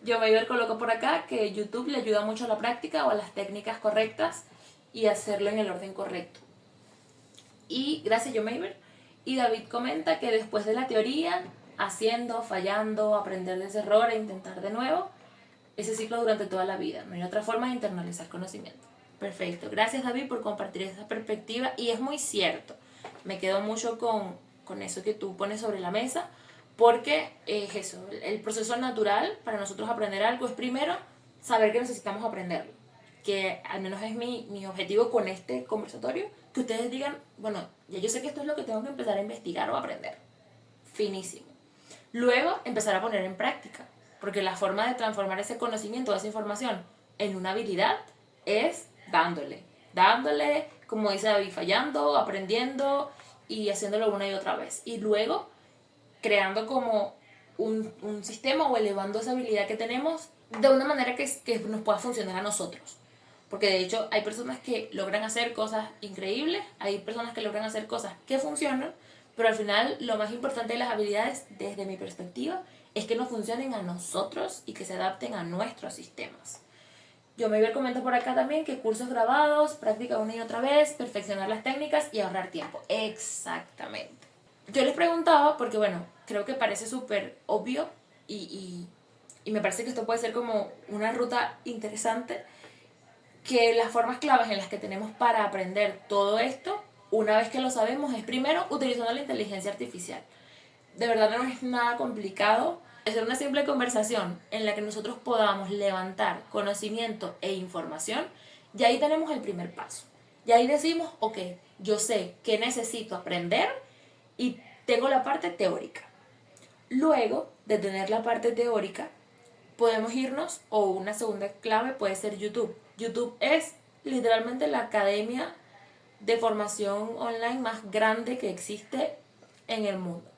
Yo me coloco por acá que YouTube le ayuda mucho a la práctica o a las técnicas correctas y hacerlo en el orden correcto. Y gracias, Yo Mayber. Y David comenta que después de la teoría, haciendo, fallando, aprender de ese error e intentar de nuevo, ese ciclo durante toda la vida. No hay otra forma de internalizar conocimiento. Perfecto. Gracias, David, por compartir esa perspectiva. Y es muy cierto. Me quedo mucho con eso que tú pones sobre la mesa, porque es eso. El proceso natural para nosotros aprender algo es primero saber que necesitamos aprenderlo. Que al menos es mi objetivo con este conversatorio, que ustedes digan, bueno, ya yo sé que esto es lo que tengo que empezar a investigar o aprender. Finísimo. Luego, empezar a poner en práctica, porque la forma de transformar ese conocimiento, esa información, en una habilidad es dándole, como dice David, fallando, aprendiendo y haciéndolo una y otra vez. Y luego, creando como un sistema o elevando esa habilidad que tenemos de una manera que nos pueda funcionar a nosotros. Porque de hecho hay personas que logran hacer cosas increíbles, hay personas que logran hacer cosas que funcionan, pero al final lo más importante de las habilidades, desde mi perspectiva, es que nos funcionen a nosotros y que se adapten a nuestros sistemas. Yo me comento por acá también que cursos grabados, práctica una y otra vez, perfeccionar las técnicas y ahorrar tiempo. Exactamente. Yo les preguntaba porque, bueno, creo que parece súper obvio y me parece que esto puede ser como una ruta interesante, que las formas claves en las que tenemos para aprender todo esto, una vez que lo sabemos, es primero utilizando la inteligencia artificial. De verdad no es nada complicado. Es una simple conversación en la que nosotros podamos levantar conocimiento e información, y ahí tenemos el primer paso. Y ahí decimos, ok, yo sé que necesito aprender y tengo la parte teórica. Luego de tener la parte teórica, podemos irnos, o una segunda clave puede ser YouTube. YouTube es literalmente la academia de formación online más grande que existe en el mundo.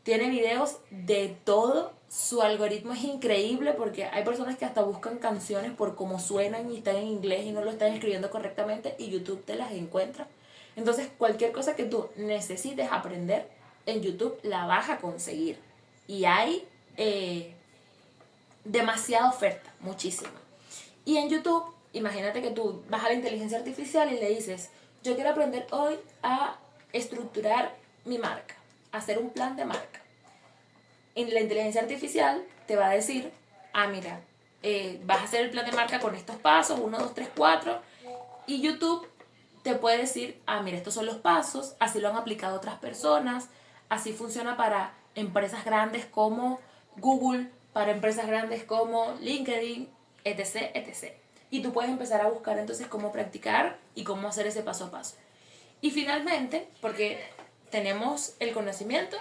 Tiene videos de todo, su algoritmo es increíble porque hay personas que hasta buscan canciones por cómo suenan y están en inglés y no lo están escribiendo correctamente y YouTube te las encuentra. Entonces cualquier cosa que tú necesites aprender en YouTube la vas a conseguir. Y hay demasiada oferta, muchísima. Y en YouTube, imagínate que tú vas a la inteligencia artificial y le dices, yo quiero aprender hoy a estructurar mi marca, a hacer un plan de marca. Y la inteligencia artificial te va a decir, mira, vas a hacer el plan de marca con estos pasos, 1, 2, 3, 4. Y YouTube te puede decir, mira, estos son los pasos, así lo han aplicado otras personas, así funciona para empresas grandes como Google, para empresas grandes como LinkedIn, etc, etc. Y tú puedes empezar a buscar entonces cómo practicar y cómo hacer ese paso a paso. Y finalmente, porque tenemos el conocimiento,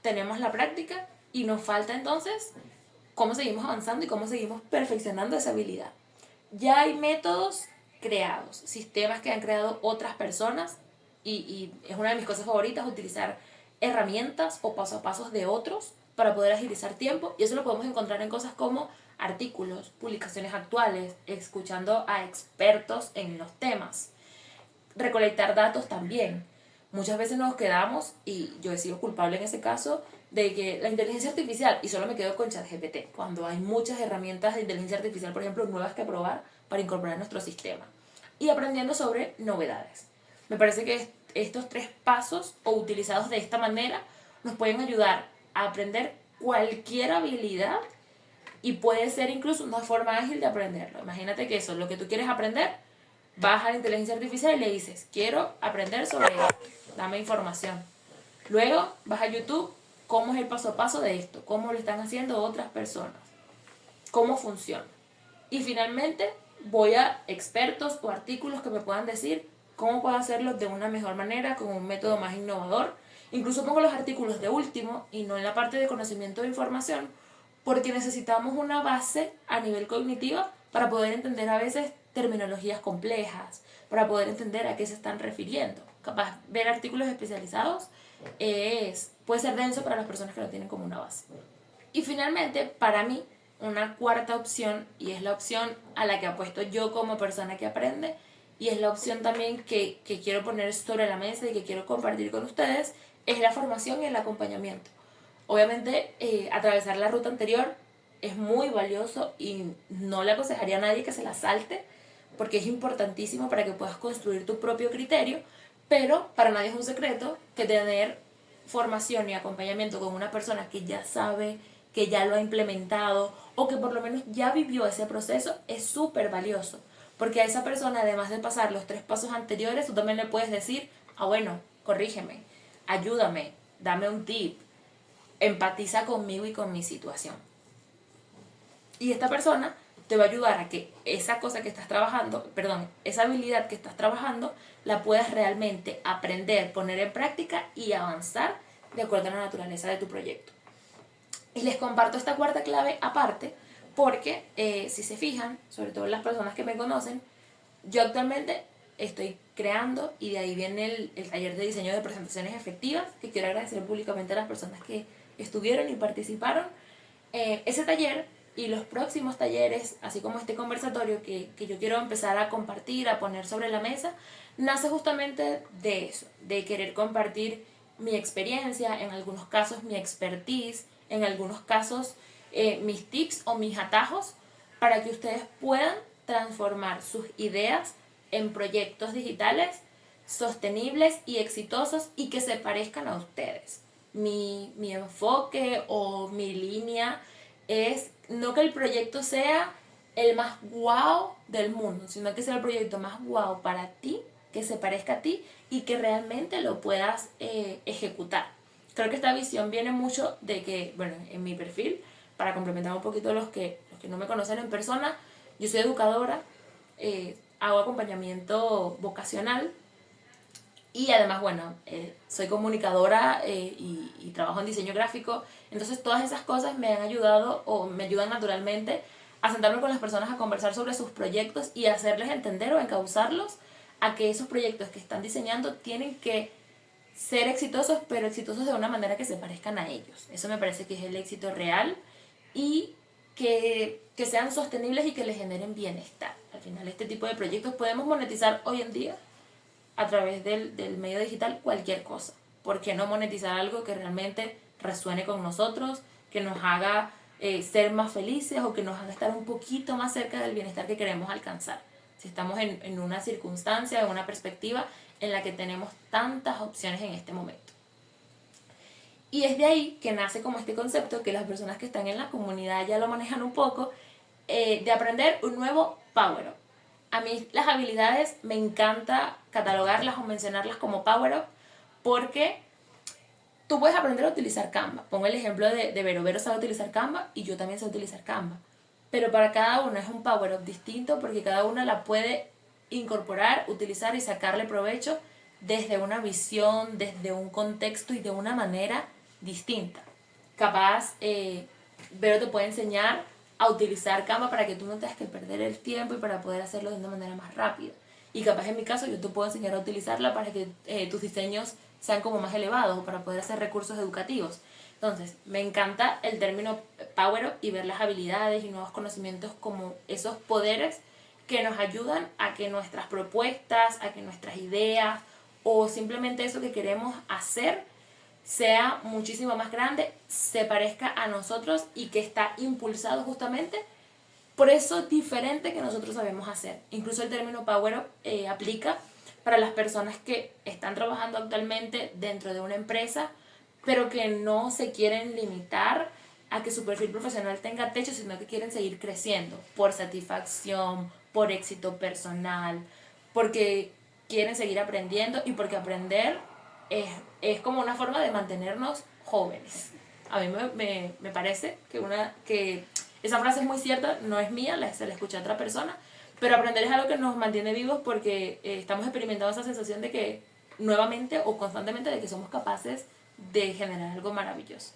tenemos la práctica y nos falta entonces cómo seguimos avanzando y cómo seguimos perfeccionando esa habilidad. Ya hay métodos creados, sistemas que han creado otras personas y es una de mis cosas favoritas utilizar herramientas o paso a pasos de otros para poder agilizar tiempo, y eso lo podemos encontrar en cosas como artículos, publicaciones actuales, escuchando a expertos en los temas, recolectar datos también. Muchas veces nos quedamos, y yo he sido culpable en ese caso, de que la inteligencia artificial, y solo me quedo con ChatGPT, cuando hay muchas herramientas de inteligencia artificial, por ejemplo, nuevas que probar para incorporar en nuestro sistema. Y aprendiendo sobre novedades. Me parece que estos 3 pasos, o utilizados de esta manera, nos pueden ayudar a aprender cualquier habilidad, y puede ser incluso una forma ágil de aprenderlo. Imagínate que eso, lo que tú quieres aprender, vas a la inteligencia artificial y le dices, quiero aprender sobre esto, dame información. Luego vas a YouTube, cómo es el paso a paso de esto, cómo lo están haciendo otras personas, cómo funciona. Y finalmente voy a expertos o artículos que me puedan decir cómo puedo hacerlo de una mejor manera, con un método más innovador. Incluso pongo los artículos de último y no en la parte de conocimiento de información, porque necesitamos una base a nivel cognitivo para poder entender a veces terminologías complejas, para poder entender a qué se están refiriendo. Capaz ver artículos especializados puede ser denso para las personas que lo tienen como una base. Y finalmente, para mí, una cuarta opción, y es la opción a la que apuesto yo como persona que aprende, y es la opción también que quiero poner sobre la mesa y que quiero compartir con ustedes, es la formación y el acompañamiento. Obviamente, atravesar la ruta anterior es muy valioso y no le aconsejaría a nadie que se la salte, porque es importantísimo para que puedas construir tu propio criterio, pero para nadie es un secreto que tener formación y acompañamiento con una persona que ya sabe, que ya lo ha implementado o que por lo menos ya vivió ese proceso es súper valioso, porque a esa persona, además de pasar los 3 pasos anteriores, tú también le puedes decir, bueno, corrígeme, ayúdame, dame un tip, empatiza conmigo y con mi situación. Y esta persona te va a ayudar a que esa cosa que estás trabajando, perdón, esa habilidad que estás trabajando, la puedas realmente aprender, poner en práctica y avanzar de acuerdo a la naturaleza de tu proyecto. Y les comparto esta cuarta clave aparte, porque si se fijan, sobre todo las personas que me conocen, yo actualmente estoy creando, y de ahí viene el taller de diseño de presentaciones efectivas, que quiero agradecer públicamente a las personas que estuvieron y participaron. Ese taller y los próximos talleres, así como este conversatorio que yo quiero empezar a compartir, a poner sobre la mesa, nace justamente de eso, de querer compartir mi experiencia, en algunos casos mi expertise, en algunos casos mis tips o mis atajos, para que ustedes puedan transformar sus ideas en proyectos digitales sostenibles y exitosos y que se parezcan a ustedes. Mi enfoque o mi línea es no que el proyecto sea el más wow del mundo, sino que sea el proyecto más wow para ti, que se parezca a ti y que realmente lo puedas ejecutar. Creo que esta visión viene mucho de que, bueno, en mi perfil, para complementar un poquito los que no me conocen en persona, yo soy educadora, hago acompañamiento vocacional y además, bueno, soy comunicadora y trabajo en diseño gráfico. Entonces todas esas cosas me han ayudado o me ayudan naturalmente a sentarme con las personas a conversar sobre sus proyectos y hacerles entender o encauzarlos a que esos proyectos que están diseñando tienen que ser exitosos, pero exitosos de una manera que se parezcan a ellos. Eso me parece que es el éxito real y que sean sostenibles y que les generen bienestar. Al final, este tipo de proyectos podemos monetizar hoy en día a través del medio digital cualquier cosa. ¿Por qué no monetizar algo que realmente resuene con nosotros, que nos haga ser más felices o que nos haga estar un poquito más cerca del bienestar que queremos alcanzar? Si estamos en una circunstancia, en una perspectiva en la que tenemos tantas opciones en este momento. Y es de ahí que nace como este concepto, que las personas que están en la comunidad ya lo manejan un poco, de aprender un nuevo Power Up. A mí las habilidades me encanta catalogarlas o mencionarlas como Power Up porque tú puedes aprender a utilizar Canva. Pongo el ejemplo de Vero. Vero sabe utilizar Canva y yo también sé utilizar Canva. Pero para cada uno es un Power Up distinto porque cada una la puede incorporar, utilizar y sacarle provecho desde una visión, desde un contexto y de una manera distinta. Capaz, Vero te puede enseñar a utilizar Canva para que tú no tengas que perder el tiempo y para poder hacerlo de una manera más rápida. Y capaz en mi caso yo te puedo enseñar a utilizarla para que tus diseños sean como más elevados o para poder hacer recursos educativos. Entonces, me encanta el término Power Up y ver las habilidades y nuevos conocimientos como esos poderes que nos ayudan a que nuestras propuestas, a que nuestras ideas o simplemente eso que queremos hacer sea muchísimo más grande, se parezca a nosotros y que está impulsado justamente por eso diferente que nosotros sabemos hacer. Incluso el término Power Up aplica para las personas que están trabajando actualmente dentro de una empresa, pero que no se quieren limitar a que su perfil profesional tenga techo, sino que quieren seguir creciendo por satisfacción, por éxito personal, porque quieren seguir aprendiendo y porque aprender es como una forma de mantenernos jóvenes. A mí me parece que esa frase es muy cierta, no es mía, se la escuché a otra persona, pero aprender es algo que nos mantiene vivos porque estamos experimentando esa sensación de que nuevamente o constantemente de que somos capaces de generar algo maravilloso.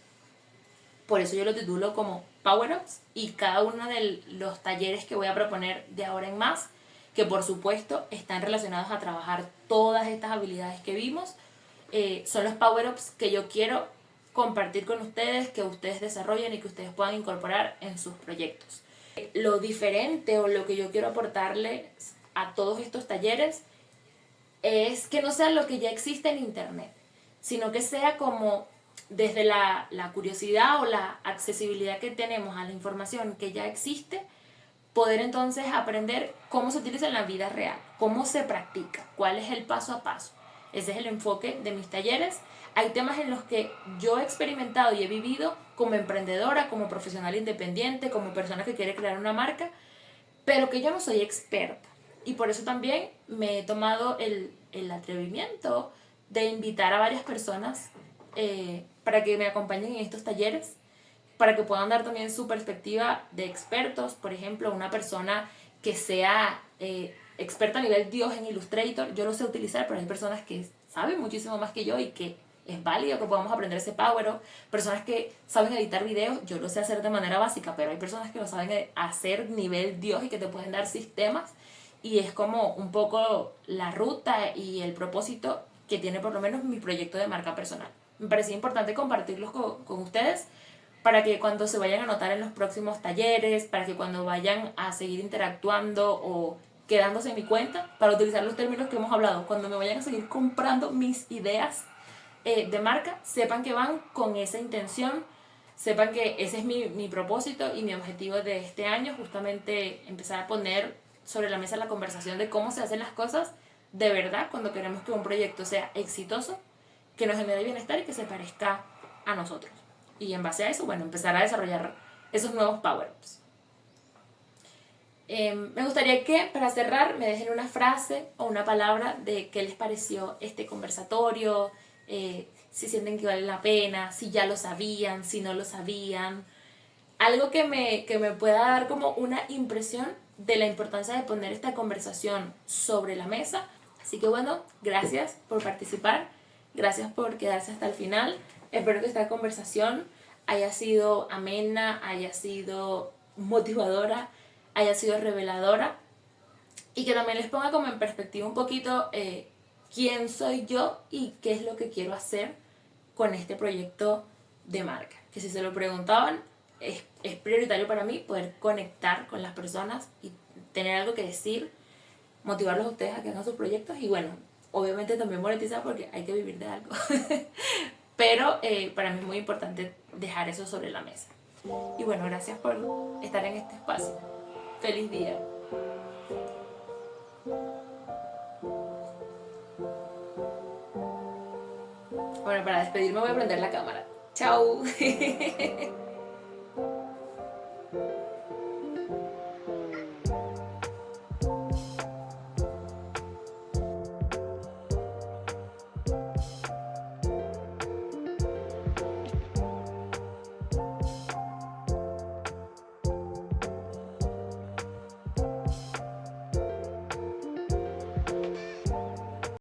Por eso yo lo titulo como Power Ups y cada uno de los talleres que voy a proponer de ahora en más, que por supuesto están relacionados a trabajar todas estas habilidades que vimos, son los Power Ups que yo quiero compartir con ustedes, que ustedes desarrollen y que ustedes puedan incorporar en sus proyectos. Lo diferente o lo que yo quiero aportarles a todos estos talleres es que no sea lo que ya existe en internet, sino que sea como desde la curiosidad o la accesibilidad que tenemos a la información que ya existe, poder entonces aprender cómo se utiliza en la vida real, cómo se practica, cuál es el paso a paso. Ese es el enfoque de mis talleres. Hay temas en los que yo he experimentado y he vivido como emprendedora, como profesional independiente, como persona que quiere crear una marca, pero que yo no soy experta. Y por eso también me he tomado el atrevimiento de invitar a varias personas para que me acompañen en estos talleres, para que puedan dar también su perspectiva de expertos. Por ejemplo, una persona que sea experta a nivel Dios en Illustrator, yo lo sé utilizar, pero hay personas que saben muchísimo más que yo y que es válido que podamos aprender ese Power Up. Personas que saben editar videos, yo lo sé hacer de manera básica, pero hay personas que lo saben hacer nivel Dios y que te pueden dar sistemas, y es como un poco la ruta y el propósito que tiene por lo menos mi proyecto de marca personal. Me parecía importante compartirlos con ustedes para que cuando se vayan a anotar en los próximos talleres, para que cuando vayan a seguir interactuando o quedándose en mi cuenta, para utilizar los términos que hemos hablado, cuando me vayan a seguir comprando mis ideas de marca, sepan que van con esa intención, sepan que ese es mi propósito y mi objetivo de este año, justamente empezar a poner sobre la mesa la conversación de cómo se hacen las cosas de verdad cuando queremos que un proyecto sea exitoso, que nos genere bienestar y que se parezca a nosotros. Y en base a eso, bueno, empezar a desarrollar esos nuevos power-ups. Me gustaría que para cerrar me dejen una frase o una palabra de qué les pareció este conversatorio, si sienten que vale la pena, si ya lo sabían, si no lo sabían. Algo que me pueda dar como una impresión de la importancia de poner esta conversación sobre la mesa. Así que bueno, gracias por participar, gracias por quedarse hasta el final. Espero que esta conversación haya sido amena, haya sido motivadora, haya sido reveladora y que también les ponga como en perspectiva un poquito quién soy yo y qué es lo que quiero hacer con este proyecto de marca. Que si se lo preguntaban, es prioritario para mí poder conectar con las personas y tener algo que decir, motivarlos a ustedes a que hagan sus proyectos y bueno, obviamente también monetizar porque hay que vivir de algo. Pero para mí es muy importante dejar eso sobre la mesa. Y bueno, gracias por estar en este espacio. Feliz día. Bueno, para despedirme voy a prender la cámara. Chao.